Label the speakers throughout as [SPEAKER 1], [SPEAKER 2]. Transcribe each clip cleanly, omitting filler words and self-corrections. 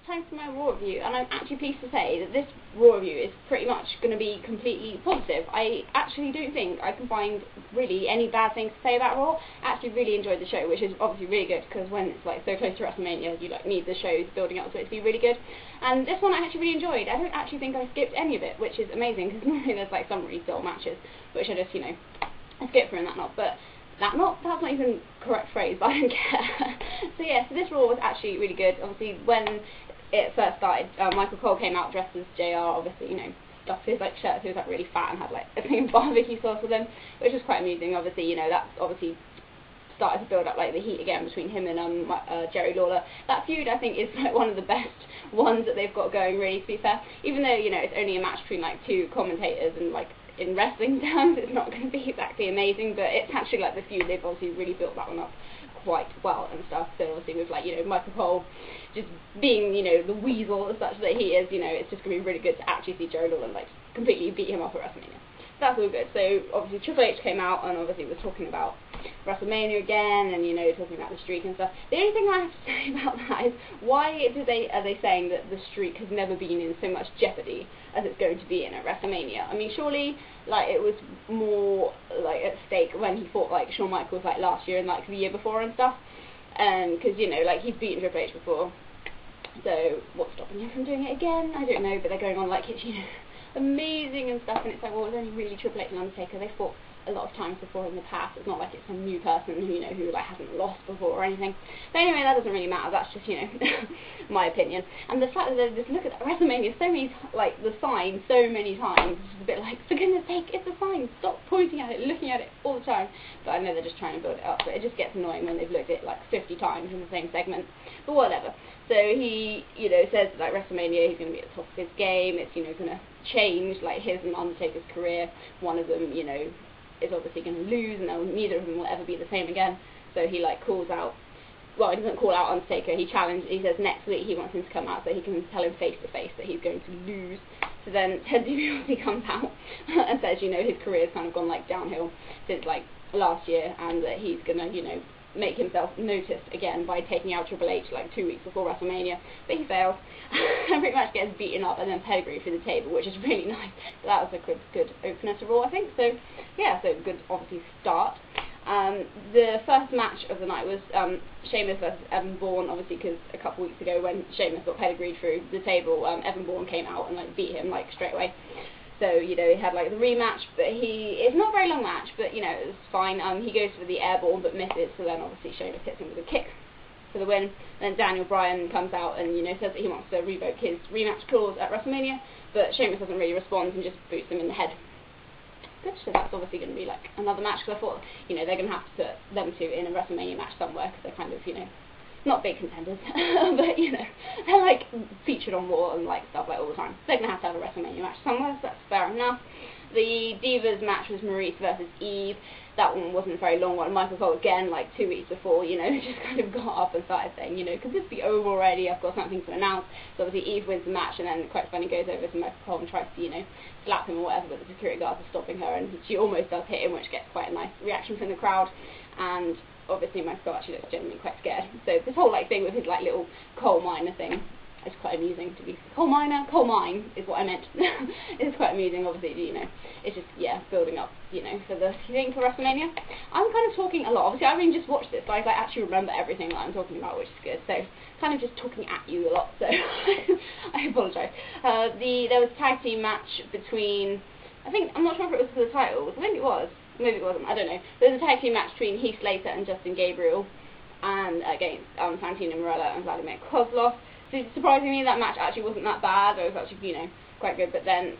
[SPEAKER 1] time for my Raw review, and I'm actually pleased to say that this Raw review is pretty much going to be completely positive. I actually don't think I can find really any bad things to say about Raw. I actually really enjoyed the show, which is obviously really good, because when it's like so close to WrestleMania, you like need the shows building up to it to be really good. And this one I actually really enjoyed. I don't actually think I skipped any of it, which is amazing, because normally there's like some really dull matches, which I just, you know, I skip through and that not, but that's not even the correct phrase, but I don't care. So yeah, so this Raw was actually really good. Obviously, when it first started, Michael Cole came out dressed as JR, obviously, you know, stuffed his like shirt, so he was like really fat and had like a thing of barbecue sauce with him, which was quite amusing. Obviously, you know, that's obviously started to build up like the heat again between him and Jerry Lawler. That feud, I think, is like one of the best ones that they've got going, really, to be fair. Even though, you know, it's only a match between like two commentators, and like in wrestling terms it's not going to be exactly amazing, but it's actually like the feud, they've obviously really built that one up quite well and stuff. So obviously with like, you know, Michael Cole just being, you know, the weasel as such that he is, you know, it's just going to be really good to actually see Jerry Lawler like completely beat him up at WrestleMania. That's all good. So obviously Triple H came out and obviously was talking about WrestleMania again, and you know, talking about the streak and stuff. The only thing I have to say about that is, why are they saying that the streak has never been in so much jeopardy as it's going to be in at WrestleMania? I mean, surely like it was more like at stake when he fought like Shawn Michaels like last year and like the year before and stuff, because you know, like he's beaten Triple H before, so what's stopping him from doing it again? I don't know, but they're going on like it's, you know, amazing and stuff, and it's like, well, it's only really Triple H and Undertaker. They fought a lot of times before in the past. It's not like it's some new person who, you know, who like hasn't lost before or anything. But anyway, that doesn't really matter. That's just, you know, my opinion. And the fact that they just look at WrestleMania so many, like the sign so many times, it's just a bit like, for goodness sake, it's a sign. Stop pointing at it, looking at it all the time. But I know they're just trying to build it up. But it just gets annoying when they've looked at it like 50 times in the same segment. But whatever. So he, you know, says like WrestleMania, he's going to be at the top of his game. It's, you know, going to change like his and Undertaker's career. One of them, you know, is obviously going to lose, and neither of them will ever be the same again. So he like calls out, well, he doesn't call out Undertaker, he says next week he wants him to come out so he can tell him face to face that he's going to lose. So then Ted DiBiase comes out and says, you know, his career's kind of gone like downhill since like last year, and that he's gonna, you know, make himself noticed again by taking out Triple H like 2 weeks before WrestleMania, but he fails and pretty much gets beaten up and then pedigree through the table, which is really nice. But that was a good opener to Raw, I think. So yeah, so good obviously start. The first match of the night was Sheamus versus Evan Bourne, obviously, because a couple weeks ago when Sheamus got pedigreed through the table, Evan Bourne came out and like beat him like straight away. So, you know, he had like the rematch, but it's not a very long match, but you know, it was fine. He goes for the airball but misses, so then obviously Sheamus hits him with a kick for the win. Then Daniel Bryan comes out and, you know, says that he wants to revoke his rematch clause at WrestleMania, but Sheamus doesn't really respond and just boots him in the head. Good, so that's obviously going to be like another match, because I thought, you know, they're going to have to put them two in a WrestleMania match somewhere, because they're kind of, you know, not big contenders, but you know, they're like featured on Raw and like stuff like all the time. They're going to have a WrestleMania match somewhere, so that's fair enough. The Divas match was Maurice versus Eve. That one wasn't a very long one. Michael Cole again, like 2 weeks before, you know, just kind of got up and started saying, you know, could this be over already? I've got something to announce. So obviously Eve wins the match, and then quite funny goes over to Michael Cole and tries to, you know, slap him or whatever, but the security guards are stopping her, and she almost does hit him, which gets quite a nice reaction from the crowd. And obviously Michael Cole actually looks genuinely quite scared. So this whole like thing with his like little coal miner thing is quite amusing to be coal mine is what I meant. It's quite amusing, obviously, you know. It's just, yeah, building up, you know, for the thing for WrestleMania. I'm kind of talking a lot. Obviously, I really just watched this, so I actually remember everything that I'm talking about, which is good. So kind of just talking at you a lot. So I apologise. There was a tag team match between, I'm not sure if it was for the titles. I think it was. Maybe it wasn't, I don't know. There was a tag team match between Heath Slater and Justin Gabriel, and against Santino Marella and Vladimir Kozlov. So surprisingly, that match actually wasn't that bad. It was actually, you know, quite good. But then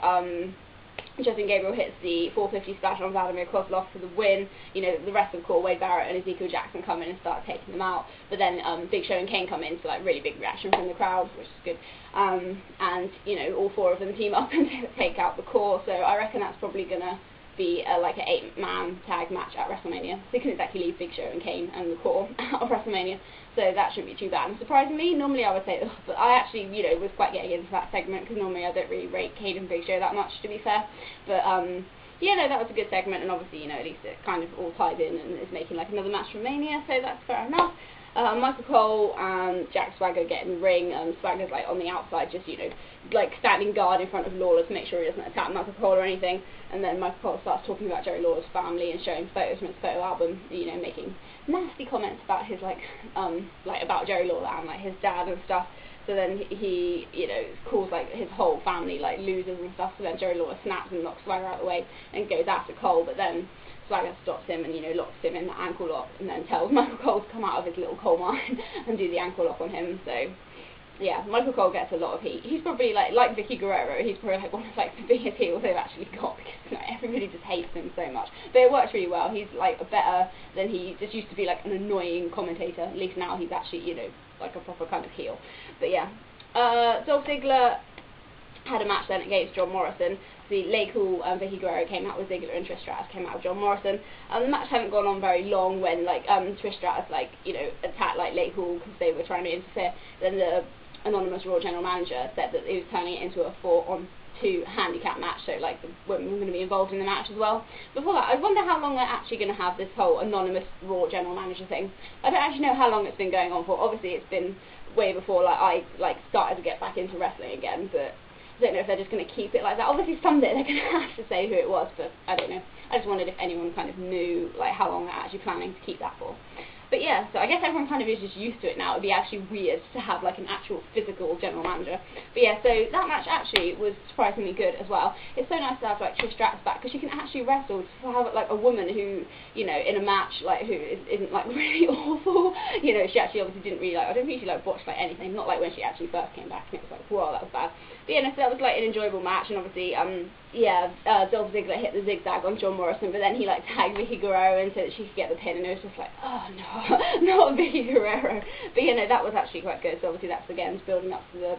[SPEAKER 1] Justin Gabriel hits the 450 splash on Vladimir Kozlov for the win. You know, the rest of the Wade Barrett and Ezekiel Jackson come in and start taking them out. But then Big Show and Kane come in, so like really big reaction from the crowd, which is good. And you know, all four of them team up and take out the core. So I reckon that's probably gonna be like an 8-man tag match at WrestleMania. They couldn't exactly leave Big Show and Kane and the core out of WrestleMania, so that shouldn't be too bad. And surprisingly, normally I would say, but I actually, you know, was quite getting into that segment, because normally I don't really rate Kane and Big Show that much, to be fair. But yeah, no, that was a good segment, and obviously, you know, at least it kind of all ties in and is making like another match for Mania, so that's fair enough. Michael Cole and Jack Swagger get in the ring, and Swagger's like on the outside, just, you know, like standing guard in front of Lawler to make sure he doesn't attack Michael Cole or anything. And then Michael Cole starts talking about Jerry Lawler's family and showing photos from his photo album, you know, making nasty comments about his like about Jerry Lawler and like his dad and stuff. So then he, you know, calls like his whole family like losers and stuff. So then Jerry Lawler snaps and knocks Swagger out of the way and goes after Cole, but then Swagger stops him and, you know, locks him in the ankle lock, and then tells Michael Cole to come out of his little coal mine and do the ankle lock on him. So yeah, Michael Cole gets a lot of heat. He's probably like Vicky Guerrero, he's probably like one of like the biggest heels they've actually got, because, you know, everybody just hates him so much. But it works really well. He's like better than he just used to be, like an annoying commentator. At least now he's actually, you know, like a proper kind of heel. But yeah, Dolph Ziggler had a match then against John Morrison. The Lay Cool and Vicky Guerrero came out with Ziggler, and Trish Stratus came out with John Morrison. The match hadn't gone on very long when like Trish Stratus, like, you know, attacked like Lay Cool because they were trying to interfere. Then the anonymous Raw general manager said that he was turning it into a 4-on-2 handicap match, so like the women were going to be involved in the match as well. Before that, I wonder how long they're actually going to have this whole anonymous Raw general manager thing. I don't actually know how long it's been going on for. Obviously it's been way before like I started to get back into wrestling again, but I don't know if they're just going to keep it like that. Obviously someday they're going to have to say who it was, but I don't know. I just wondered if anyone kind of knew like how long they're actually planning to keep that for. But yeah, so I guess everyone kind of is just used to it now. It'd be actually weird to have like an actual physical general manager. But yeah, so that match actually was surprisingly good as well. It's so nice to have like Trish Stratus back, because she can actually wrestle. To have like a woman who, you know, in a match like who isn't like really awful. You know, she actually obviously didn't really like, I don't think she like botched like anything. Not like when she actually first came back and it was like, whoa, that was bad. But yeah, no, so that was like an enjoyable match, and obviously Dolph Ziggler hit the zigzag on John Morrison, but then he like tagged Vicky Guerrero and said that she could get the pin, and it was just like, oh no, not Vicky Guerrero. But you know, that was actually quite good. So obviously that's again building up to the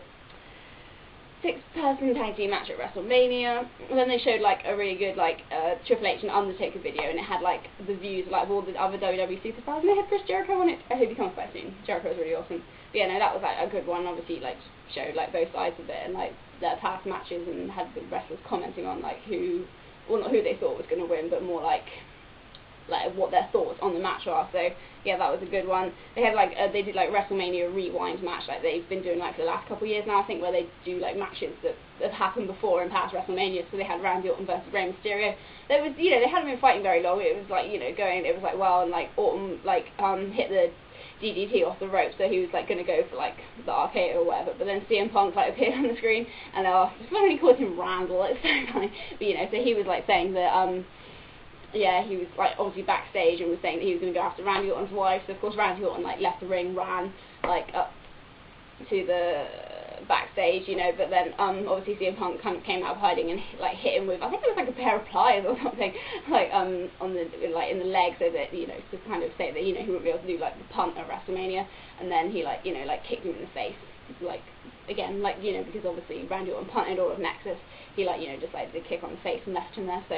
[SPEAKER 1] 6-person tag team match at WrestleMania. And then they showed like a really good like Triple H and Undertaker video, and it had like the views of, like, of all the other WWE superstars, and they had Chris Jericho on it. I hope he comes back soon. Jericho was really awesome. But yeah, no, that was like a good one. Obviously, like showed like both sides of it and like their past matches, and had the wrestlers commenting on like who, well, not who they thought was going to win, but more like what their thoughts on the match are. So yeah, that was a good one. They had like they did like WrestleMania Rewind match, like they've been doing like for the last couple of years now, I think, where they do like matches that have happened before in past WrestleMania. So they had Randy Orton versus Rey Mysterio. There was, you know, they hadn't been fighting very long. It was like, you know, going, it was like, well, and like Orton like hit the DDT off the rope, so he was like going to go for like the RKO or whatever, but then CM Punk like appeared on the screen, and it's funny, he called him Randall, it's so funny. But you know, so he was like saying that yeah, he was like obviously backstage and was saying that he was going to go after Randy Orton's wife. So of course Randy Orton like left the ring, ran like up to the backstage, you know, but then obviously CM Punk kind of came out of hiding and like hit him with, I think it was like a pair of pliers or something, like on the, like in the leg, so that, you know, to kind of say that, you know, he wouldn't be able to do like the punt at WrestleMania. And then he like, you know, like kicked him in the face, like again, like, you know, because obviously Randy Orton punted all of Nexus, he like, you know, just like did a kick on the face and left him there. So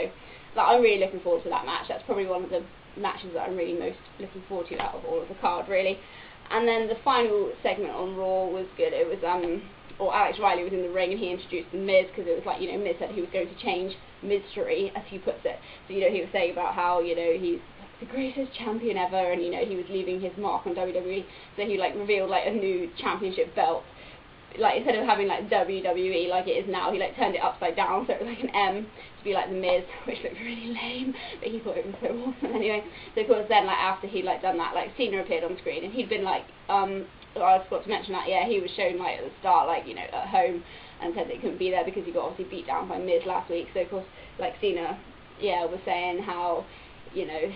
[SPEAKER 1] like, I'm really looking forward to that match. That's probably one of the matches that I'm really most looking forward to out of all of the card, really. And then the final segment on Raw was good. It was or Alex Riley was in the ring, and he introduced the Miz, because it was like, you know, Miz said he was going to change Miztory, as he puts it. So, you know, he was saying about how, you know, he's the greatest champion ever, and, you know, he was leaving his mark on WWE. So he like revealed like a new championship belt. Like, instead of having like WWE like it is now, he like turned it upside down, so it was like an M to be like the Miz, which looked really lame, but he thought it was so awesome anyway. So of course then, like, after he'd like done that, like Cena appeared on screen, and he'd been like I forgot to mention that, yeah, he was shown like at the start, like, you know, at home, and said that he couldn't be there because he got obviously beat down by Miz last week. So of course, like, Cena, yeah, was saying how, you know,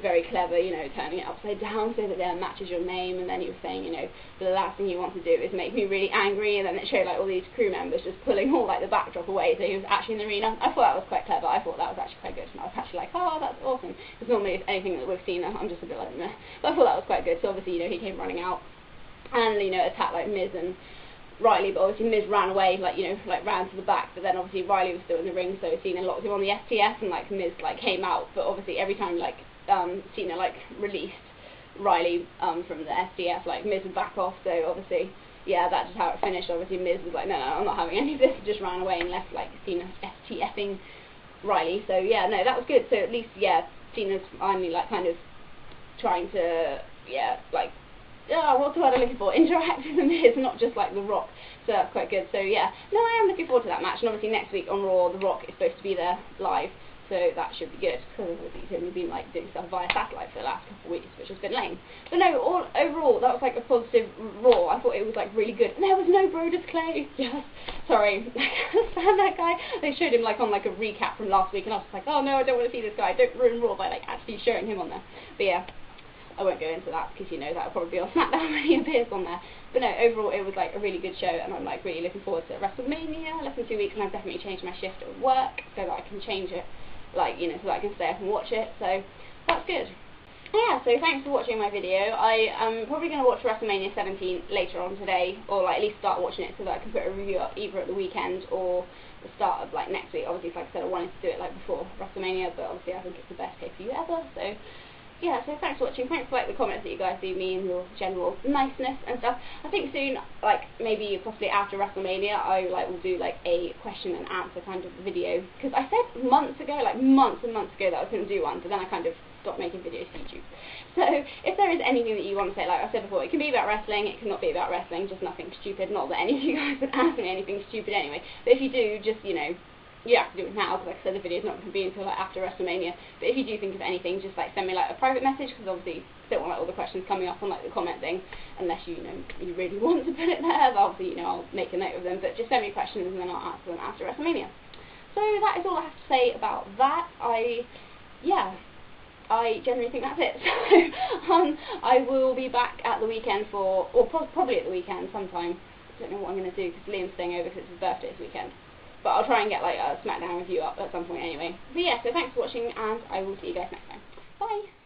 [SPEAKER 1] very clever, you know, turning it upside down so that there matches your name. And then he was saying, you know, the last thing you want to do is make me really angry. And then it showed like all these crew members just pulling all like the backdrop away, so he was actually in the arena. I thought that was quite clever. I thought that was actually quite good, and I was actually like, oh, that's awesome, because normally if anything that we've seen, I'm just a bit like, meh. But I thought that was quite good. So obviously, you know, he came running out and, you know, attacked like Miz and Riley, but obviously Miz ran away, like, you know, like ran to the back, but then obviously Riley was still in the ring, so Cena locked him on the STF, and like Miz like came out, but obviously every time like Cena like released Riley from the STF, like Miz would back off. So obviously, yeah, that's just how it finished. Obviously Miz was like, no, I'm not having any of this, just ran away and left like Cena STFing Riley. So yeah, no, that was good. So at least, yeah, Cena's finally like kind of trying to, yeah, like what's the word I'm looking for? Interact with The Miz, not just like The Rock. So that's quite good. So yeah, no, I am looking forward to that match. And obviously next week on Raw, The Rock is supposed to be there live. So that should be good, because he's only been like doing stuff via satellite for the last couple of weeks, which has been lame. But no, overall that was like a positive Raw. I thought it was like really good. And there was no Brodus Clay. Yes, sorry, I can't stand that guy. They showed him like on like a recap from last week, and I was like, oh no, I don't want to see this guy. Don't ruin Raw by like actually showing him on there. But yeah, I won't go into that because you know that'll probably be on SmackDown when he appears on there. But no, overall it was like a really good show, and I'm like really looking forward to Wrestlemania. Less than 2 weeks, and I've definitely changed my shift at work so that I can change it. Like, you know, so that I can stay up and watch it, so that's good. Yeah, so thanks for watching my video. I am probably going to watch WrestleMania 17 later on today, or like at least start watching it so that I can put a review up either at the weekend or the start of like next week. Obviously, like I said, I wanted to do it like before WrestleMania, but obviously I think it's the best pay-per-view ever, so yeah, so thanks for watching. Thanks for like the comments that you guys do me and your general niceness and stuff. I think soon, like maybe possibly after WrestleMania, I like will do like a question and answer kind of video, because I said months ago, like months and months ago, that I was going to do one, but then I kind of stopped making videos for YouTube. So if there is anything that you want to say, like I said before, it can be about wrestling, it cannot be about wrestling, just nothing stupid. Not that any of you guys would ask me anything stupid anyway, but if you do, just, you know, you have to do it now, because like I said, the video's not going to be until like after WrestleMania. But if you do think of anything, just like send me like a private message, because obviously don't want like all the questions coming up on like the comment thing, unless you know you really want to put it there. But obviously, you know, I'll make a note of them. But just send me questions and then I'll answer them after WrestleMania. So that is all I have to say about that. I generally think that's it. So I will be back at the weekend for, or probably at the weekend sometime. I don't know what I'm going to do because Liam's staying over because it's his birthday this weekend. But I'll try and get like a SmackDown review up at some point anyway. So yeah, so thanks for watching, and I will see you guys next time. Bye!